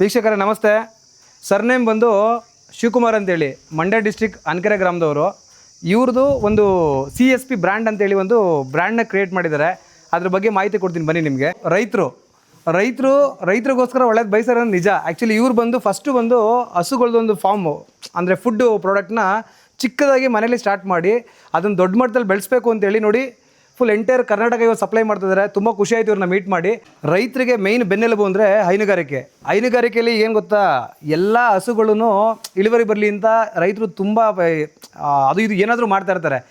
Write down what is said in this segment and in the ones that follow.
ವೀಕ್ಷಕರೇ ನಮಸ್ತೆ. ಸರ್ನೇಮ್ ಬಂದು ಶಿವಕುಮಾರ್ ಅಂತೇಳಿ ಮಂಡ್ಯ ಡಿಸ್ಟ್ರಿಕ್ಟ್ ಅನ್ಕೆರೆ ಗ್ರಾಮದವರು. ಇವ್ರದ್ದು ಒಂದು CSP ಬ್ರ್ಯಾಂಡ್ ಅಂತೇಳಿ ಒಂದು ಬ್ರ್ಯಾಂಡ್ನ ಕ್ರಿಯೇಟ್ ಮಾಡಿದ್ದಾರೆ. ಅದ್ರ ಬಗ್ಗೆ ಮಾಹಿತಿ ಕೊಡ್ತೀನಿ ಬನ್ನಿ ನಿಮಗೆ. ರೈತರಿಗೋಸ್ಕರ ಒಳ್ಳೇದು ಬಯಸೋದು ನಿಜ. ಆ್ಯಕ್ಚುಲಿ ಇವ್ರು ಬಂದು ಫಸ್ಟು ಬಂದು ಹಸುಗಳದೊಂದು ಫಾರ್ಮು ಅಂದರೆ ಫುಡ್ಡು ಪ್ರಾಡಕ್ಟ್ನ ಚಿಕ್ಕದಾಗಿ ಮನೇಲಿ ಸ್ಟಾರ್ಟ್ ಮಾಡಿ ಅದನ್ನು ದೊಡ್ಡ ಮಟ್ಟದಲ್ಲಿ ಬೆಳೆಸಬೇಕು ಅಂತೇಳಿ ನೋಡಿ ಫುಲ್ ಎಂಟೈರ್ ಕರ್ನಾಟಕ ಇವಾಗ ಸಪ್ಲೈ ಮಾಡ್ತಿದ್ದಾರೆ. ತುಂಬ ಖುಷಿ ಆಯಿತು ಇವ್ರನ್ನ ಮೀಟ್ ಮಾಡಿ. ರೈತರಿಗೆ ಮೇಯ್ನ್ ಬೆನ್ನೆಲುಬು ಅಂದರೆ ಹೈನುಗಾರಿಕೆಯಲ್ಲಿ ಏನು ಗೊತ್ತಾ, ಎಲ್ಲ ಹಸುಗಳೂ ಇಳುವರಿ ಬರಲಿ ಅಂತ ರೈತರು ತುಂಬ ಅದು ಇದು ಏನಾದರೂ ಮಾಡ್ತಾ ಇರ್ತಾರೆ.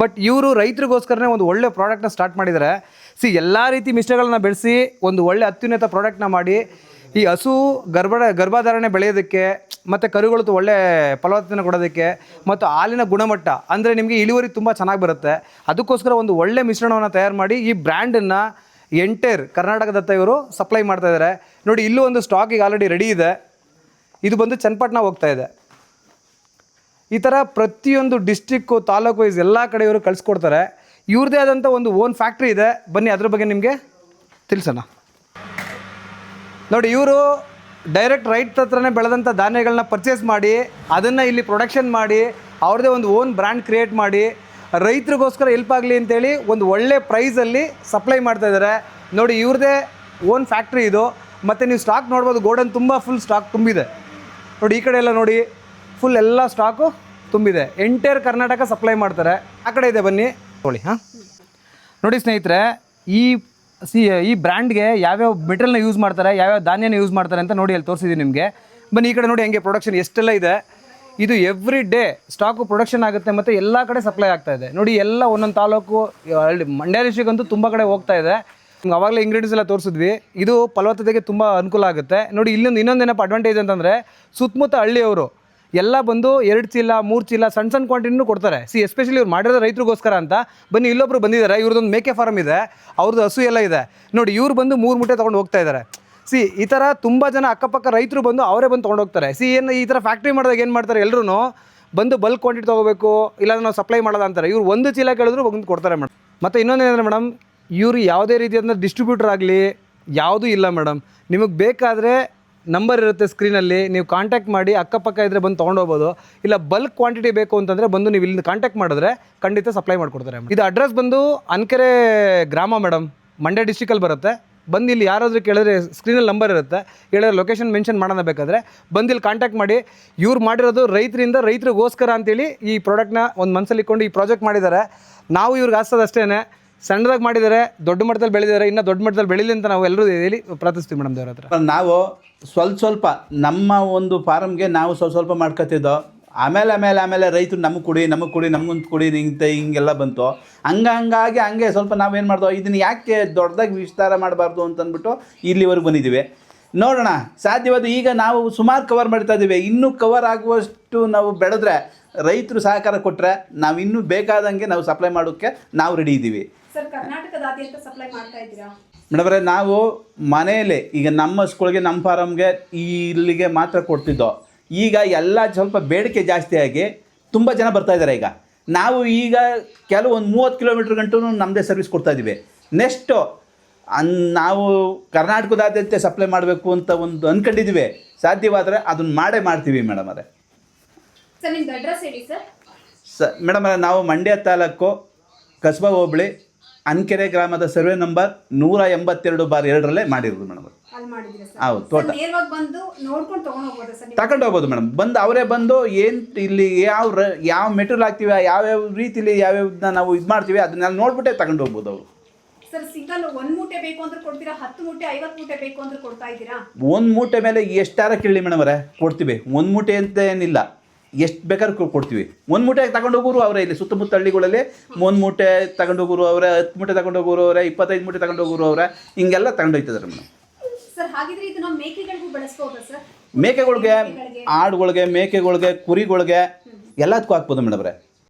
ಬಟ್ ಇವರು ರೈತರಿಗೋಸ್ಕರನೇ ಒಂದು ಒಳ್ಳೆ ಪ್ರಾಡಕ್ಟ್ನ ಸ್ಟಾರ್ಟ್ ಮಾಡಿದ್ದಾರೆ. ಎಲ್ಲ ರೀತಿ ಮಿಶ್ರಗಳನ್ನ ಬೆಳೆಸಿ ಒಂದು ಒಳ್ಳೆ ಅತ್ಯುನ್ನತ ಪ್ರಾಡಕ್ಟ್ನ ಮಾಡಿ ಈ ಹಸು ಗರ್ಭಧಾರಣೆ ಬೆಳೆಯೋದಕ್ಕೆ ಮತ್ತು ಕರುಗಳು ಒಳ್ಳೆ ಫಲವತ್ತತೆನ ಕೊಡೋದಕ್ಕೆ ಮತ್ತು ಹಾಲಿನ ಗುಣಮಟ್ಟ ಅಂದರೆ ನಿಮಗೆ ಇಳುವರಿ ತುಂಬ ಚೆನ್ನಾಗಿ ಬರುತ್ತೆ. ಅದಕ್ಕೋಸ್ಕರ ಒಂದು ಒಳ್ಳೆ ಮಿಶ್ರಣವನ್ನು ತಯಾರು ಮಾಡಿ ಈ ಬ್ರ್ಯಾಂಡನ್ನು ಎಂಟೈರ್ ಕರ್ನಾಟಕದತ್ತ ಇವರು ಸಪ್ಲೈ ಮಾಡ್ತಾಯಿದ್ದಾರೆ. ನೋಡಿ ಇಲ್ಲೂ ಒಂದು ಸ್ಟಾಕ್ ಈಗ ಆಲ್ರೆಡಿ ರೆಡಿ ಇದೆ. ಇದು ಬಂದು ಚನ್ನಪಟ್ಟಣ ಹೋಗ್ತಾ ಇದೆ. ಈ ಥರ ಪ್ರತಿಯೊಂದು ಡಿಸ್ಟ್ರಿಕ್ಕು ತಾಲೂಕು ವೈಸ್ ಎಲ್ಲ ಕಡೆ ಇವರು ಕಳಿಸ್ಕೊಡ್ತಾರೆ. ಇವ್ರದ್ದೇ ಆದಂಥ ಒಂದು ಓನ್ ಫ್ಯಾಕ್ಟ್ರಿ ಇದೆ. ಬನ್ನಿ ಅದ್ರ ಬಗ್ಗೆ ನಿಮಗೆ ತಿಳಿಸೋಣ. ನೋಡಿ ಇವರು ಡೈರೆಕ್ಟ್ ರೈಟ್ ಹತ್ರನೇ ಬೆಳೆದಂಥ ಧಾನ್ಯಗಳನ್ನ ಪರ್ಚೇಸ್ ಮಾಡಿ ಅದನ್ನು ಇಲ್ಲಿ ಪ್ರೊಡಕ್ಷನ್ ಮಾಡಿ ಅವ್ರದ್ದೇ ಒಂದು ಓನ್ ಬ್ರ್ಯಾಂಡ್ ಕ್ರಿಯೇಟ್ ಮಾಡಿ ರೈತರಿಗೋಸ್ಕರ ಹೆಲ್ಪ್ ಆಗಲಿ ಅಂತೇಳಿ ಒಂದು ಒಳ್ಳೆ ಪ್ರೈಸಲ್ಲಿ ಸಪ್ಲೈ ಮಾಡ್ತಾಯಿದ್ದಾರೆ. ನೋಡಿ ಇವ್ರದ್ದೇ ಓನ್ ಫ್ಯಾಕ್ಟ್ರಿ ಇದು. ಮತ್ತು ನೀವು ಸ್ಟಾಕ್ ನೋಡ್ಬೋದು, ಗೋಡನ್ ತುಂಬ ಫುಲ್ ಸ್ಟಾಕ್ ತುಂಬಿದೆ. ನೋಡಿ ಈ ಕಡೆ ಎಲ್ಲ ನೋಡಿ ಫುಲ್ ಎಲ್ಲ ಸ್ಟಾಕು ತುಂಬಿದೆ. ಎಂಟೈರ್ ಕರ್ನಾಟಕ ಸಪ್ಲೈ ಮಾಡ್ತಾರೆ. ಆ ಕಡೆ ಇದೆ ಬನ್ನಿ ನೋಡಿ. ನೋಡಿ ಸ್ನೇಹಿತರೆ, ಈ ಬ್ರ್ಯಾಂಡ್ಗೆ ಯಾವ್ಯಾವ ಮೆಟೀರಿಯಲ್ನ ಯೂಸ್ ಮಾಡ್ತಾರೆ, ಯಾವ್ಯಾವ ಧಾನ್ಯನ ಯೂಸ್ ಮಾಡ್ತಾರೆ ಅಂತ ನೋಡಿ ಅಲ್ಲಿ ತೋರಿಸಿದ್ದೀನಿ ನಿಮಗೆ. ಬನ್ನಿ ಈ ಕಡೆ ನೋಡಿ ಹೆಂಗೆ ಪ್ರೊಡಕ್ಷನ್ ಎಷ್ಟೆಲ್ಲ ಇದೆ. ಇದು ಎವ್ರಿ ಡೇ ಸ್ಟಾಕು ಪ್ರೊಡಕ್ಷನ್ ಆಗುತ್ತೆ ಮತ್ತು ಎಲ್ಲ ಕಡೆ ಸಪ್ಲೈ ಆಗ್ತಾ ಇದೆ. ನೋಡಿ ಎಲ್ಲ ಒಂದೊಂದು ತಾಲೂಕು ಮಂಡ್ಯ ಡಿಸ್ಟ್ರಿಕ್ಟ್ ಅಂತೂ ತುಂಬ ಕಡೆ ಹೋಗ್ತಾ ಇದೆ. ಆವಾಗಲೇ ಇಂಗ್ರೀಡಿಯೆಂಟ್ಸ್ ಎಲ್ಲ ತೋರಿಸಿದ್ವಿ. ಇದು ಫಲವತ್ತತೆಗೆ ತುಂಬ ಅನುಕೂಲ ಆಗುತ್ತೆ. ನೋಡಿ ಇನ್ನೊಂದೇನಪ್ಪ ಅಡ್ವಾಂಟೇಜ್ ಅಂತಂದರೆ ಸುತ್ತಮುತ್ತ ಹಳ್ಳಿಯವರು ಎಲ್ಲ ಬಂದು 2 ಚೀಲ 3 ಚೀಲ ಸಣ್ಣ ಕ್ವಾಂಟಿಟಿನೂ ಕೊಡ್ತಾರೆ. ಎಸ್ಪೆಷಲಿ ಇವ್ರು ಮಾಡಿರೋದು ರೈತರಿಗೋಸ್ಕರ ಅಂತ. ಬನ್ನಿ ಇಲ್ಲೊಬ್ರು ಬಂದಿದ್ದಾರೆ, ಇವ್ರದ್ದೊಂದು ಮೇಕೆ ಫಾರ್ಮ್ ಇದೆ, ಅವ್ರದ್ದು ಹಸು ಎಲ್ಲ ಇದೆ. ನೋಡಿ ಇವ್ರು ಬಂದು 3 ಮೂಟೆ ತೊಗೊಂಡು ಹೋಗ್ತಾ ಇದ್ದಾರೆ. ಈ ಥರ ತುಂಬ ಜನ ಅಕ್ಕಪಕ್ಕ ರೈತರು ಬಂದು ಅವರೇ ಬಂದು ತೊಗೊಂಡು ಹೋಗ್ತಾರೆ. ಏನು ಈ ಥರ ಫ್ಯಾಕ್ಟ್ರಿ ಮಾಡಿದಾಗ ಏನು ಮಾಡ್ತಾರೆ, ಎಲ್ಲರೂ ಬಂದು ಬಲ್ಕ್ ಕ್ವಾಂಟಿಟಿ ತೊಗೋಬೇಕು, ಇಲ್ಲಾಂದ್ರೆ ನಾವು ಸಪ್ಲೈ ಮಾಡೋದು ಅಂತಾರೆ. ಇವ್ರು ಒಂದು ಚೀಲ ಕೇಳಿದ್ರು ಬಂದು ಕೊಡ್ತಾರೆ ಮೇಡಮ್. ಮತ್ತು ಇನ್ನೊಂದೇನೆಂದರೆ ಮೇಡಮ್, ಇವರು ಯಾವುದೇ ರೀತಿಯಾದ ಡಿಸ್ಟ್ರಿಬ್ಯೂಟರ್ ಆಗಲಿ ಯಾವುದೂ ಇಲ್ಲ ಮೇಡಮ್. ನಿಮಗೆ ಬೇಕಾದರೆ ನಂಬರ್ ಇರುತ್ತೆ ಸ್ಕ್ರೀನಲ್ಲಿ, ನೀವು ಕಾಂಟ್ಯಾಕ್ಟ್ ಮಾಡಿ ಅಕ್ಕಪಕ್ಕ ಇದ್ದರೆ ಬಂದು ತೊಗೊಂಡೋಗ್ಬೋದು. ಇಲ್ಲ ಬಲ್ಕ್ ಕ್ವಾಂಟಿಟಿ ಬೇಕು ಅಂತಂದರೆ ಬಂದು ನೀವು ಇಲ್ಲಿ ಕಾಂಟ್ಯಾಕ್ಟ್ ಮಾಡಿದ್ರೆ ಖಂಡಿತ ಸಪ್ಲೈ ಮಾಡಿಕೊಡ್ತಾರೆ. ಇದು ಅಡ್ರೆಸ್ ಬಂದು ಅನ್ಕೆರೆ ಗ್ರಾಮ ಮೇಡಮ್, ಮಂಡ್ಯ ಡಿಸ್ಟ್ರಿಕಲ್ಲಿ ಬರುತ್ತೆ. ಬಂದು ಇಲ್ಲಿ ಯಾರಾದರೂ ಕೇಳಿದ್ರೆ ಸ್ಕ್ರೀನಲ್ಲಿ ನಂಬರ್ ಇರುತ್ತೆ, ಹೇಳಿದ್ರೆ ಲೊಕೇಶನ್ ಮೆನ್ಷನ್ ಮಾಡೋಣ. ಬೇಕಾದರೆ ಬಂದು ಇಲ್ಲಿ ಕಾಂಟ್ಯಾಕ್ಟ್ ಮಾಡಿ. ಇವ್ರು ಮಾಡಿರೋದು ರೈತರಿಗೋಸ್ಕರ ಅಂತೇಳಿ ಈ ಪ್ರಾಡಕ್ಟ್ನ ಒಂದು ಮನಸ್ಸಲ್ಲಿ ಇಟ್ಕೊಂಡು ಈ ಪ್ರಾಜೆಕ್ಟ್ ಮಾಡಿದ್ದಾರೆ. ನಾವು ಇವ್ರಿಗೆ ಆಸೋದು ಅಷ್ಟೇ, ಸಣ್ಣದಾಗಿ ಮಾಡಿದ್ದಾರೆ, ದೊಡ್ಡ ಮಟ್ಟದಲ್ಲಿ ಬೆಳೆದಿದ್ದಾರೆ. ಇನ್ನೂ ದೊಡ್ಡ ಮಟ್ಟದಲ್ಲಿ ಬೆಳೀಲಿ ಅಂತ ನಾವು ಎಲ್ಲರೂ ಹೇಳಿ ಪ್ರಾರ್ಥಿಸ್ತೀವಿ ಮೇಡಮ್ ದೇವ್ರ ಹತ್ರ. ನಾವು ಸ್ವಲ್ಪ ನಮ್ಮ ಒಂದು ಫಾರಮ್ಗೆ ನಾವು ಸ್ವಲ್ಪ ಮಾಡ್ಕೊತಿದ್ದೋ. ಆಮೇಲೆ ರೈತರು ನಮಗೆ ಕೊಡಿ ನಮಗೊಂದು ಕೊಡಿ ಹಿಂಗೆಲ್ಲ ಬಂತು. ಹಂಗೆ ಸ್ವಲ್ಪ ನಾವೇನು ಮಾಡ್ದೋ, ಇದನ್ನು ಯಾಕೆ ದೊಡ್ಡದಾಗಿ ವಿಸ್ತಾರ ಮಾಡಬಾರ್ದು ಅಂತಂದ್ಬಿಟ್ಟು ಇಲ್ಲಿವರೆಗೂ ಬಂದಿದ್ದೀವಿ. ನೋಡೋಣ, ಸಾಧ್ಯವಾದ ಈಗ ನಾವು ಸುಮಾರು ಕವರ್ ಮಾಡ್ತಾ ಇದ್ದೀವಿ. ಇನ್ನೂ ಕವರ್ ಆಗುವಷ್ಟು ನಾವು ಬೆಳೆದ್ರೆ, ರೈತರು ಸಹಕಾರ ಕೊಟ್ಟರೆ ನಾವು ಇನ್ನೂ ಬೇಕಾದಂಗೆ ನಾವು ಸಪ್ಲೈ ಮಾಡೋಕ್ಕೆ ನಾವು ರೆಡಿ ಇದ್ದೀವಿ. ಸರ್, ಕರ್ನಾಟಕದಾದ್ಯಂತ ಸಪ್ಲೈ ಮಾಡ್ತಾ ಇದ್ದೀರಾ ಮೇಡಮ್ರೆ? ನಾವು ಮನೆಯಲ್ಲೇ ಈಗ ನಮ್ಮ ಹಸುಗಳಿಗೆ ನಮ್ಮ ಫಾರಮ್ಗೆ ಇಲ್ಲಿಗೆ ಮಾತ್ರ ಕೊಡ್ತಿದ್ದೋ. ಈಗ ಎಲ್ಲ ಸ್ವಲ್ಪ ಬೇಡಿಕೆ ಜಾಸ್ತಿಯಾಗಿ ತುಂಬ ಜನ ಬರ್ತಾಯಿದ್ದಾರೆ. ಈಗ ನಾವು ಈಗ ಕೆಲವೊಂದು 30 ಕಿಲೋಮೀಟ್ರ್ ಗಂಟು ನಮ್ಮದೇ ಸರ್ವಿಸ್ ಕೊಡ್ತಾಯಿದ್ದೀವಿ. ನೆಕ್ಸ್ಟು ನಾವು ಕರ್ನಾಟಕದಾದ್ಯಂತ ಸಪ್ಲೈ ಮಾಡಬೇಕು ಅಂತ ಒಂದು ಅಂದ್ಕೊಂಡಿದ್ದೀವಿ. ಸಾಧ್ಯವಾದರೆ ಅದನ್ನು ಮಾಡ್ತೀವಿ ಮೇಡಮ್ ಅವರೇ. ಸರ್, ನಿಮ್ದು ಅಡ್ರೆಸ್ ಹೇಳಿ ಸರ್. ಮೇಡಮ್ ಅವರೇ, ನಾವು ಮಂಡ್ಯ ತಾಲೂಕು ಕಸ್ಬಾ ಹೋಬಳಿ ಅನ್ಕೆರೆ ಗ್ರಾಮದ ಸರ್ವೆ ನಂಬರ್ 182/2 ಮಾಡಿರೋದು ಮೇಡಮ್. ಹೌದು, ತೋಟ ತಗೊಂಡು ಹೋಗ್ಬೋದು ಮೇಡಮ್. ಬಂದು ಅವರೇ ಬಂದು ಏನು ಇಲ್ಲಿ ಯಾವ ಮೆಟೀರಿಯಲ್ ಹಾಕ್ತೀವಿ, ಯಾವ್ಯಾವ ರೀತಿಲಿ ಯಾವ್ಯಾವ್ದನ್ನ ನಾವು ಇದು ಮಾಡ್ತೀವಿ ಅದನ್ನೆಲ್ಲ ನೋಡ್ಬಿಟ್ಟೆ ತಗೊಂಡು ಹೋಗ್ಬೋದು ಅವರು. ಸರ್, ಸಿಂಗಲ್ 1 ಮೂಟೆ ಬೇಕು ಅಂದ್ರೆ ಕೊಡ್ತೀರಾ? 10 ಮೂಟೆ 50 ಮೂಟೆ ಬೇಕು ಅಂದ್ರೆ ಕೊಡ್ತಾ ಇದ್ದೀರಾ? 1 ಮೂಟೆ ಮೇಲೆ ಎಷ್ಟಾರ ಕೇಳಿ ಮೇಡಮ್ ಅವರೇ, ಕೊಡ್ತೀವಿ. 1 ಮೂಟೆ ಅಂತ ಏನಿಲ್ಲ, ಎಷ್ಟು ಬೇಕಾದ್ರೂ ಕೊಡ್ತೀವಿ. 1 ಮೂಟೆ ತಗೊಂಡು ಹೋಗೋರು ಅವರೇ. ಇಲ್ಲಿ ಸುತ್ತಮುತ್ತ ಹಳ್ಳಿಗಳಲ್ಲಿ 1 ಮೂಟೆ ತಗೊಂಡು ಹೋಗೋರು ಅವರೇ, 10 ಮೂಟೆ ತಗೊಂಡು ಹೋಗೋರು ಅವರೇ, 25 ಮೂಟೆ ತಗೊಂಡು ಹೋಗೋರು ಅವರೇ, ಹಿಂಗೆಲ್ಲ ತಗೊಂಡು ಹೋಗ್ತಿದ್ದಾರೆ ಮೇಡಮ್. ಸರ್, ಹಾಗಿದ್ರೆ ಇದು ನಾವು ಮೇಕೆಗಳಿಗೂ ಬಳಸ್ಬೋದಾ ಸರ್? ಮೇಕೆಗಳಿಗೆ, ಆಡುಗಳಿಗೆ, ಮೇಕೆಗಳಿಗೆ, ಕುರಿಗಳಿಗೆ ಎಲ್ಲದಕ್ಕೂ ಹಾಕ್ಬೋದು ಮೇಡಮ್ ಅವರೇ.